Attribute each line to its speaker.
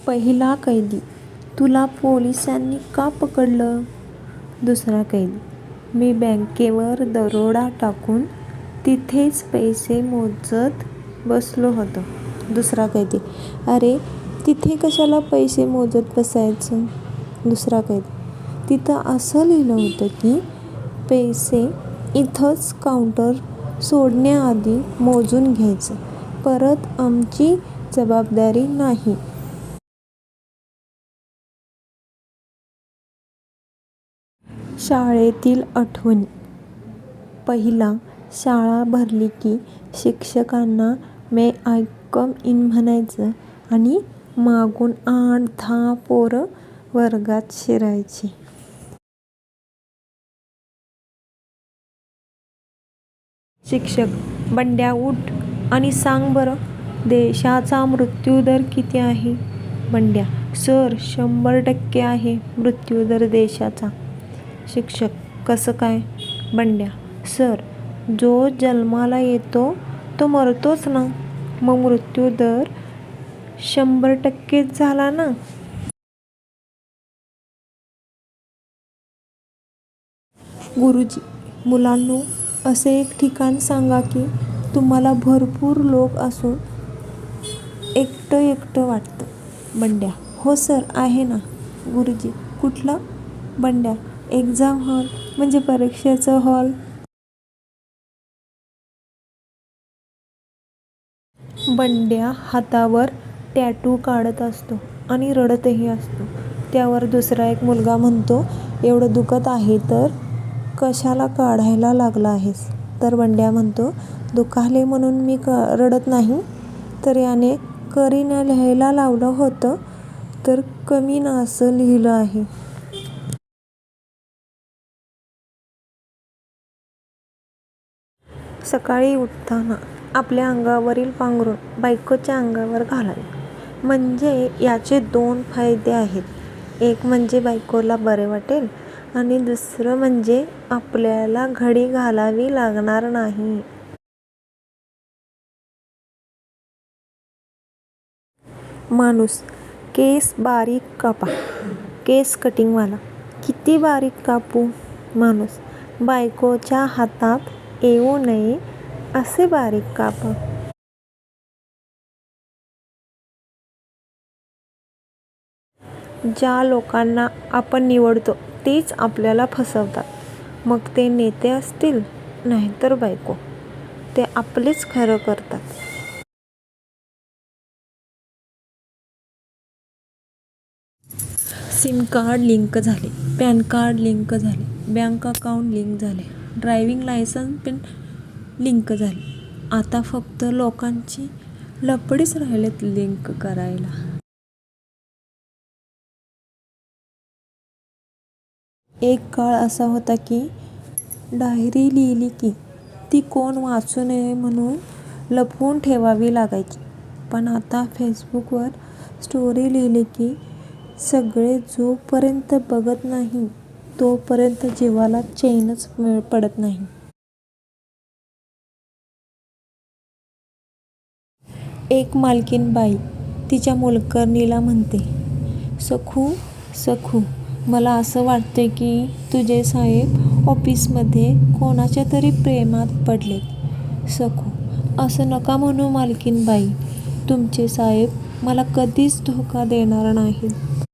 Speaker 1: पहिला कैदी: तुला पोलिसांनी का पकडलं? दुसरा कैदी: मी बँकेवर दरोडा टाकून तिथेच पैसे मोजत बसलो होतो. दुसरा कैदी: अरे, तिथे कशाला पैसे मोजत बसायचं? दुसरा कैदी: तिथं असं लिहिलं होतं की पैसे इथंच काउंटर सोडण्याआधी मोजून घ्यायचं, परत आमची जबाबदारी नाही. शाळेतील आठवणी: पहिला, शाळा भरली की शिक्षकांना मे आय कम इन म्हणायचं आणि मागून 8-10 पोरं वर्गात शिरायची. शिक्षक: बंड्या, उठ आणि सांग बरं, देशाचा मृत्यूदर किती आहे? बंड्या: सर, 100% आहे मृत्यूदर देशाचा. शिक्षक: कसं काय? बंड्या: सर, जो जन्माला येतो तो मरतोच ना, मग मृत्यूदर 100%च झाला ना. गुरुजी: मुलांनो, असे एक ठिकाण सांगा की तुम्हाला भरपूर लोक असून एकटं एकटं वाटतं. बंड्या: हो सर, आहे ना. गुरुजी: कुठलं? बंड्या: एक्झाम हॉल, म्हणजे परीक्षेचं हॉल. बंड्या हातावर टॅटू काढत असतो आणि रडतही असतो. त्यावर दुसरा एक मुलगा म्हणतो, एवढं दुखत आहे तर कशाला काढायला लागला आहेस? तर बंड्या म्हणतो, दुखाले म्हणून मी रडत नाही. तर याने करीना लिहायला लावलं होतं तर कमीना असं लिहिलं आहे. सकाळी उठताना आपल्या अंगावरील पांघरूण बायकोच्या अंगावर घालावे, म्हणजे याचे 2 फायदे आहेत. एक म्हणजे बायकोला बरे वाटेल आणि दुसरं म्हणजे आपल्याला घडी घालावी लागणार नाही. माणूस: केस बारीक कापा. केस कटिंगवाला: किती बारीक कापू? माणूस: बायकोच्या हातात येऊ नये असे बारीक कापा. ज्या लोकांना आपण निवडतो तेच आपल्याला फसवतात. मग ते नेते असतील नाहीतर बायको, ते आपलेच खरं करतात. सिम कार्ड लिंक झाले, पॅन कार्ड लिंक झाले, बँक अकाउंट लिंक झाले, ड्रायव्हिंग लायसन्स पण लिंक झाले. आता फक्त लोकांची लफडीच राहिलेत लिंक करायला. एक काळ असा होता की डायरी लिहिली की ती कोण वाचू नये म्हणून लपवून ठेवावी लागायची. पण आता फेसबुकवर स्टोरी लिहिली की सगळे जोपर्यंत बघत नाही तोपर्यंत जीवाला चैनच पडत नाही. एक मालकीण बाई तिच्या मोलकरणीला म्हणते, सखू सखू, मला असं वाटतंय की तुझे साहेब ऑफिसमध्ये कोणाच्या तरी प्रेमात पडलेत. सखू: असं नका म्हणू मालकीण बाई, तुमचे साहेब मला कधीच धोका देणार नाहीत.